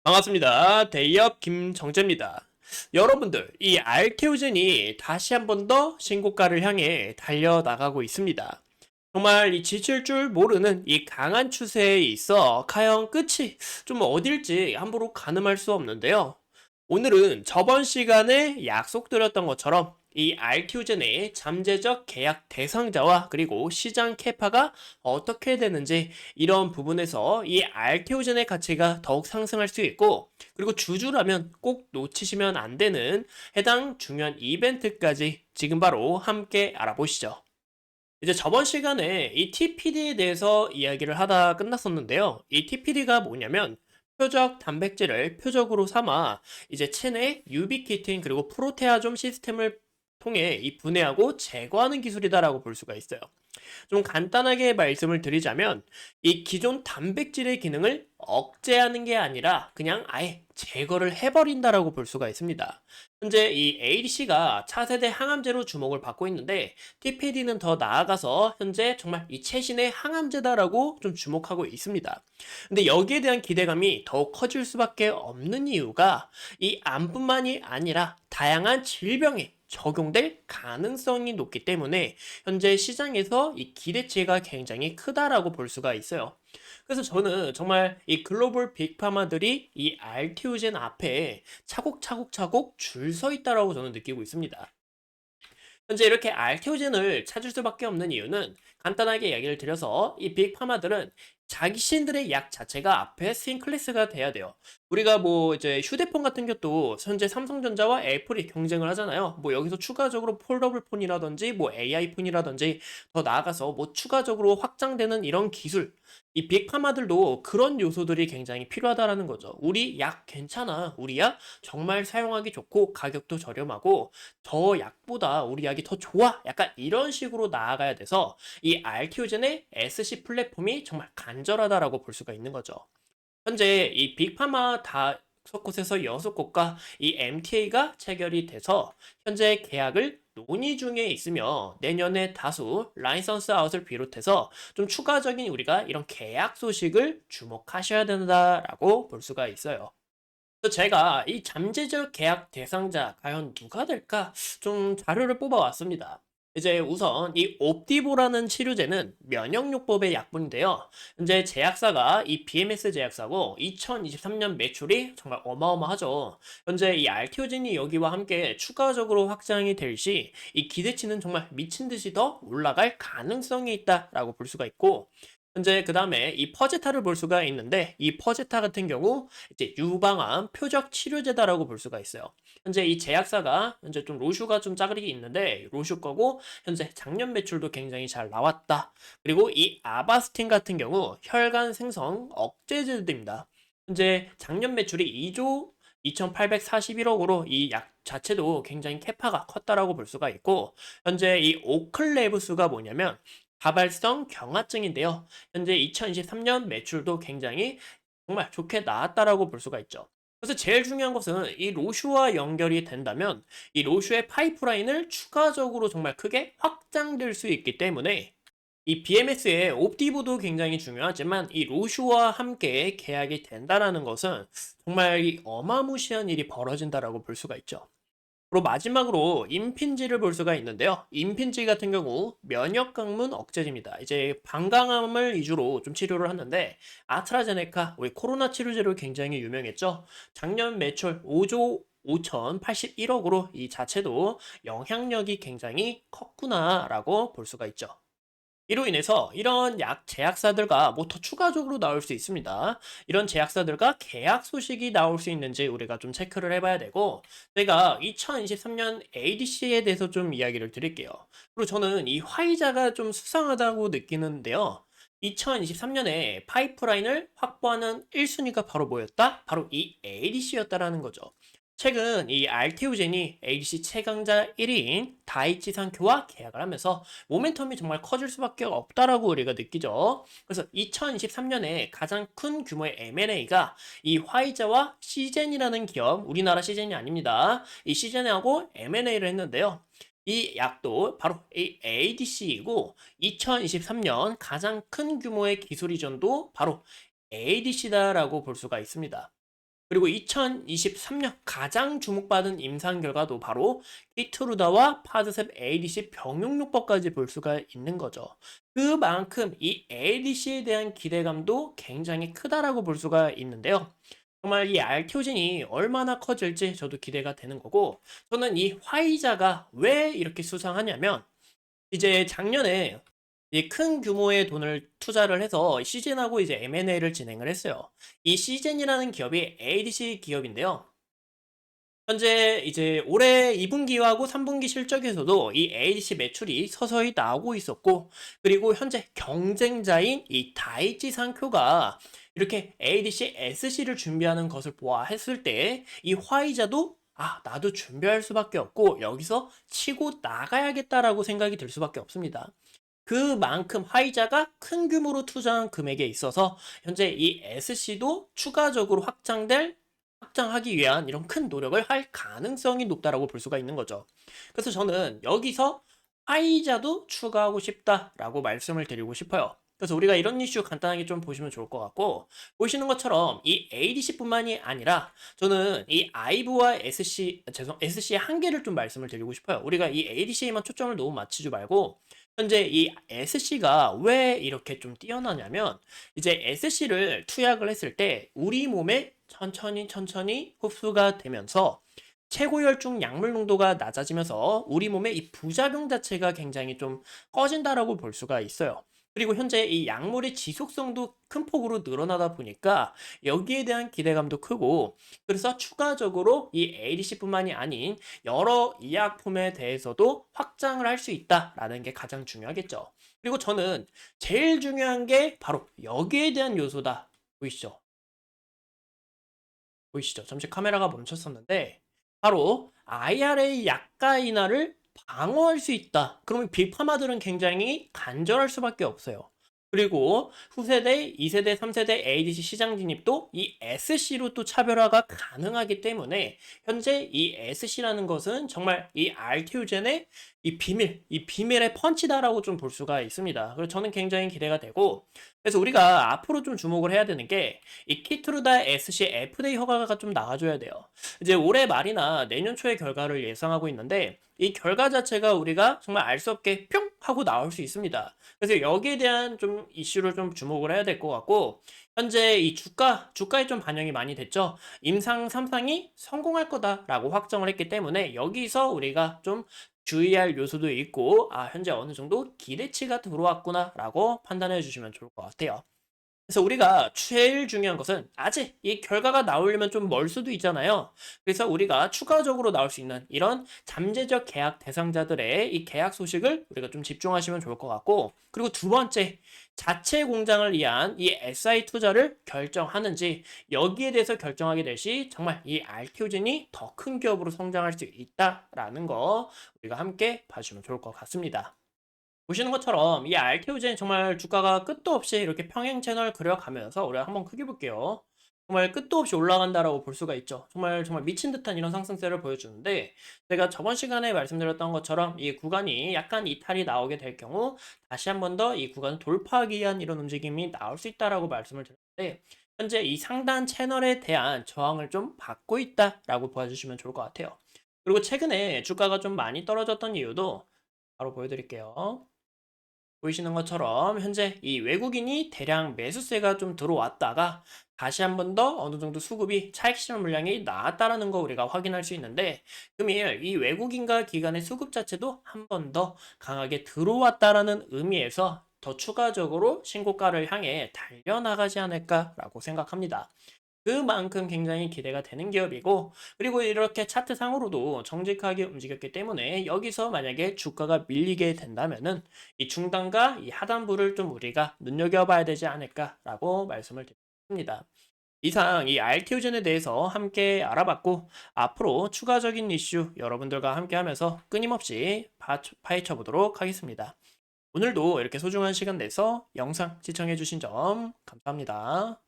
반갑습니다. 대기업 김정재입니다. 여러분들, 이 알테오젠이 다시 한 번 더 신고가를 향해 달려나가고 있습니다. 정말 이 지칠 줄 모르는 이 강한 추세에 있어 과연 끝이 좀 어딜지 함부로 가늠할 수 없는데요. 오늘은 저번 시간에 약속드렸던 것처럼 이 알튜젠의 잠재적 계약 대상자와 그리고 시장 캐파가 어떻게 되는지 이런 부분에서 이 알테오젠의 가치가 더욱 상승할 수 있고, 그리고 주주라면 꼭 놓치시면 안 되는 해당 중요한 이벤트까지 지금 바로 함께 알아보시죠. 이제 저번 시간에 이 TPD에 대해서 이야기를 하다 끝났었는데요. 이 TPD가 뭐냐면 표적 단백질을 표적으로 삼아 이제 체내 유비키틴 그리고 프로테아좀 시스템을 통해 이 분해하고 제거하는 기술이다라고 볼 수가 있어요. 좀 간단하게 말씀을 드리자면 이 기존 단백질의 기능을 억제하는 게 아니라 그냥 아예 제거를 해버린다라고 볼 수가 있습니다. 현재 이 ADC가 차세대 항암제로 주목을 받고 있는데 TPD는 더 나아가서 현재 정말 이 최신의 항암제다라고 좀 주목하고 있습니다. 근데 여기에 대한 기대감이 더욱 커질 수밖에 없는 이유가 이 암뿐만이 아니라 다양한 질병에 적용될 가능성이 높기 때문에 현재 시장에서 이 기대치가 굉장히 크다라고 볼 수가 있어요. 그래서 저는 정말 이 글로벌 빅파마들이 이 알티우젠 앞에 차곡차곡차곡 줄 서 있다라고 저는 느끼고 있습니다. 현재 이렇게 알테오젠을 찾을 수밖에 없는 이유는 간단하게 이야기를 드려서 이 빅파마들은 자신들의 약 자체가 앞에 스인 클래스가 돼야 돼요. 우리가 뭐 이제 휴대폰 같은 것도 현재 삼성전자와 애플이 경쟁을 하잖아요. 뭐 여기서 추가적으로 폴더블 폰이라든지 뭐 AI 폰이라든지 더 나아가서 뭐 추가적으로 확장되는 이런 기술, 이 빅파마들도 그런 요소들이 굉장히 필요하다라는 거죠. 우리 약 괜찮아. 우리 약 정말 사용하기 좋고 가격도 저렴하고 저 약보다 우리 약이 더 좋아. 약간 이런 식으로 나아가야 돼서 이 알티오젠의 SC 플랫폼이 정말 간절하다라고 볼 수가 있는 거죠. 현재 이 빅파마 다섯 곳에서 여섯 곳과 이 MTA가 체결이 돼서 현재 계약을 논의 중에 있으며 내년에 다수 라이선스 아웃을 비롯해서 좀 추가적인 우리가 이런 계약 소식을 주목하셔야 된다라고 볼 수가 있어요. 그래서 제가 이 잠재적 계약 대상자 과연 누가 될까 좀 자료를 뽑아왔습니다. 이제 우선 이 옵디보라는 치료제는 면역요법의 약분인데요. 현재 제약사가 이 BMS 제약사고 2023년 매출이 정말 어마어마하죠. 현재 이 알티오젠이 여기와 함께 추가적으로 확장이 될 시 이 기대치는 정말 미친 듯이 더 올라갈 가능성이 있다라고 볼 수가 있고, 현재 그 다음에 이 퍼제타를 볼 수가 있는데 이 퍼제타 같은 경우 이제 유방암 표적 치료제다라고 볼 수가 있어요. 현재 이 제약사가 현재 좀 로슈가 좀 짜그리기 있는데 로슈 거고 현재 작년 매출도 굉장히 잘 나왔다. 그리고 이 아바스틴 같은 경우 혈관 생성 억제제입니다. 현재 작년 매출이 2조 2,841억으로 이 약 자체도 굉장히 캐파가 컸다라고 볼 수가 있고, 현재 이 오클레브스가 뭐냐면 다발성 경화증인데요. 현재 2023년 매출도 굉장히 정말 좋게 나왔다라고 볼 수가 있죠. 그래서 제일 중요한 것은 이 로슈와 연결이 된다면 이 로슈의 파이프라인을 추가적으로 정말 크게 확장될 수 있기 때문에 이 BMS의 옵티브도 굉장히 중요하지만 이 로슈와 함께 계약이 된다라는 것은 정말 이 어마무시한 일이 벌어진다라고 볼 수가 있죠. 그리고 마지막으로 임핀지를 볼 수가 있는데요. 임핀지 같은 경우 면역 강문 억제제입니다. 이제 방광암을 위주로 좀 치료를 하는데 아스트라제네카 우리 코로나 치료제로 굉장히 유명했죠. 작년 매출 5조 5,081억으로 이 자체도 영향력이 굉장히 컸구나라고 볼 수가 있죠. 이로 인해서 이런 약 제약사들과 뭐 더 추가적으로 나올 수 있습니다. 이런 제약사들과 계약 소식이 나올 수 있는지 우리가 좀 체크를 해봐야 되고, 제가 2023년 ADC에 대해서 좀 이야기를 드릴게요. 그리고 저는 이 화이자가 좀 수상하다고 느끼는데요. 2023년에 파이프라인을 확보하는 1순위가 바로 뭐였다? 바로 이 ADC였다라는 거죠. 최근 이 알테오젠이 ADC 최강자 1위인 다이치 상큐와 계약을 하면서 모멘텀이 정말 커질 수밖에 없다라고 우리가 느끼죠. 그래서 2023년에 가장 큰 규모의 M&A가 이 화이자와 시젠이라는 기업, 우리나라 시젠이 아닙니다. 이 시젠하고 M&A를 했는데요. 이 약도 바로 이 ADC이고 2023년 가장 큰 규모의 기술 이전도 바로 ADC다라고 볼 수가 있습니다. 그리고 2023년 가장 주목받은 임상 결과도 바로 키트루다와 파드셉 ADC 병용요법까지 볼 수가 있는 거죠. 그만큼 이 ADC에 대한 기대감도 굉장히 크다라고 볼 수가 있는데요. 정말 이 알테오젠이 얼마나 커질지 저도 기대가 되는 거고, 저는 이 화이자가 왜 이렇게 수상하냐면, 이제 작년에 이 큰 규모의 돈을 투자를 해서 시젠하고 이제 M&A를 진행을 했어요. 이 시젠이라는 기업이 ADC 기업인데요. 현재 이제 올해 2분기하고 3분기 실적에서도 이 ADC 매출이 서서히 나오고 있었고, 그리고 현재 경쟁자인 이 다이치 산큐가 이렇게 ADC SC를 준비하는 것을 보아했을 때 이 화이자도 나도 준비할 수밖에 없고 여기서 치고 나가야겠다라고 생각이 들 수밖에 없습니다. 그만큼 화이자가 큰 규모로 투자한 금액에 있어서 현재 이 SC도 추가적으로 확장하기 위한 이런 큰 노력을 할 가능성이 높다라고 볼 수가 있는 거죠. 그래서 저는 여기서 화이자도 추가하고 싶다라고 말씀을 드리고 싶어요. 그래서 우리가 이런 이슈 간단하게 좀 보시면 좋을 것 같고, 보시는 것처럼 이 ADC뿐만이 아니라 저는 이 아이브와 SC의 한계를 좀 말씀을 드리고 싶어요. 우리가 이 ADC에만 초점을 너무 맞추지 말고 현재 이 SC가 왜 이렇게 좀 뛰어나냐면, 이제 SC를 투약을 했을 때 우리 몸에 천천히 흡수가 되면서 최고혈중 약물 농도가 낮아지면서 우리 몸의 이 부작용 자체가 굉장히 좀 꺼진다라고 볼 수가 있어요. 그리고 현재 이 약물의 지속성도 큰 폭으로 늘어나다 보니까 여기에 대한 기대감도 크고, 그래서 추가적으로 이 ADC뿐만이 아닌 여러 의약품에 대해서도 확장을 할 수 있다라는 게 가장 중요하겠죠. 그리고 저는 제일 중요한 게 바로 여기에 대한 요소다. 보이시죠? 보이시죠? 잠시 카메라가 멈췄었는데 바로 IRA 약가 인하를 방어할 수 있다. 그러면 빅파마들은 굉장히 간절할 수밖에 없어요. 그리고 후세대, 2세대, 3세대 ADC 시장 진입도 이 SC로 또 차별화가 가능하기 때문에 현재 이 SC라는 것은 정말 이 알테오젠의 이 비밀의 펀치다라고 좀 볼 수가 있습니다. 그래서 저는 굉장히 기대가 되고, 그래서 우리가 앞으로 좀 주목을 해야 되는 게 이 키트루다 SC FDA 허가가 좀 나와줘야 돼요. 이제 올해 말이나 내년 초에 결과를 예상하고 있는데 이 결과 자체가 우리가 정말 알 수 없게 뿅 하고 나올 수 있습니다. 그래서 여기에 대한 좀 이슈를 좀 주목을 해야 될 것 같고, 현재 이 주가에 좀 반영이 많이 됐죠. 임상 3상이 성공할 거다라고 확정을 했기 때문에 여기서 우리가 좀 주의할 요소도 있고, 현재 어느 정도 기대치가 들어왔구나라고 판단해 주시면 좋을 것 같아요. 그래서 우리가 제일 중요한 것은 아직 이 결과가 나오려면 좀 멀 수도 있잖아요. 그래서 우리가 추가적으로 나올 수 있는 이런 잠재적 계약 대상자들의 이 계약 소식을 우리가 좀 집중하시면 좋을 것 같고, 그리고 두 번째, 자체 공장을 위한 이 SI 투자를 결정하는지 여기에 대해서 결정하게 될 시 정말 이 알테오젠이 더 큰 기업으로 성장할 수 있다라는 거 우리가 함께 봐주면 좋을 것 같습니다. 보시는 것처럼 이 알테오젠 정말 주가가 끝도 없이 이렇게 평행 채널 그려가면서 우리가 한번 크게 볼게요. 정말 끝도 없이 올라간다라고 볼 수가 있죠. 정말 미친 듯한 이런 상승세를 보여주는데, 제가 저번 시간에 말씀드렸던 것처럼 이 구간이 약간 이탈이 나오게 될 경우 다시 한 번 더 이 구간 돌파하기 위한 이런 움직임이 나올 수 있다라고 말씀을 드렸는데, 현재 이 상단 채널에 대한 저항을 좀 받고 있다라고 봐주시면 좋을 것 같아요. 그리고 최근에 주가가 좀 많이 떨어졌던 이유도 바로 보여드릴게요. 보이시는 것처럼 현재 이 외국인이 대량 매수세가 좀 들어왔다가 다시 한 번 더 어느 정도 수급이 차익 실현 물량이 나왔다라는 거 우리가 확인할 수 있는데, 금일 이 외국인과 기관의 수급 자체도 한 번 더 강하게 들어왔다라는 의미에서 더 추가적으로 신고가를 향해 달려나가지 않을까라고 생각합니다. 그만큼 굉장히 기대가 되는 기업이고, 그리고 이렇게 차트상으로도 정직하게 움직였기 때문에 여기서 만약에 주가가 밀리게 된다면은 이 중단과 이 하단부를 좀 우리가 눈여겨봐야 되지 않을까라고 말씀을 드립니다. 이상 이 알티오젠에 대해서 함께 알아봤고, 앞으로 추가적인 이슈 여러분들과 함께 하면서 끊임없이 파헤쳐 보도록 하겠습니다. 오늘도 이렇게 소중한 시간 내서 영상 시청해주신 점 감사합니다.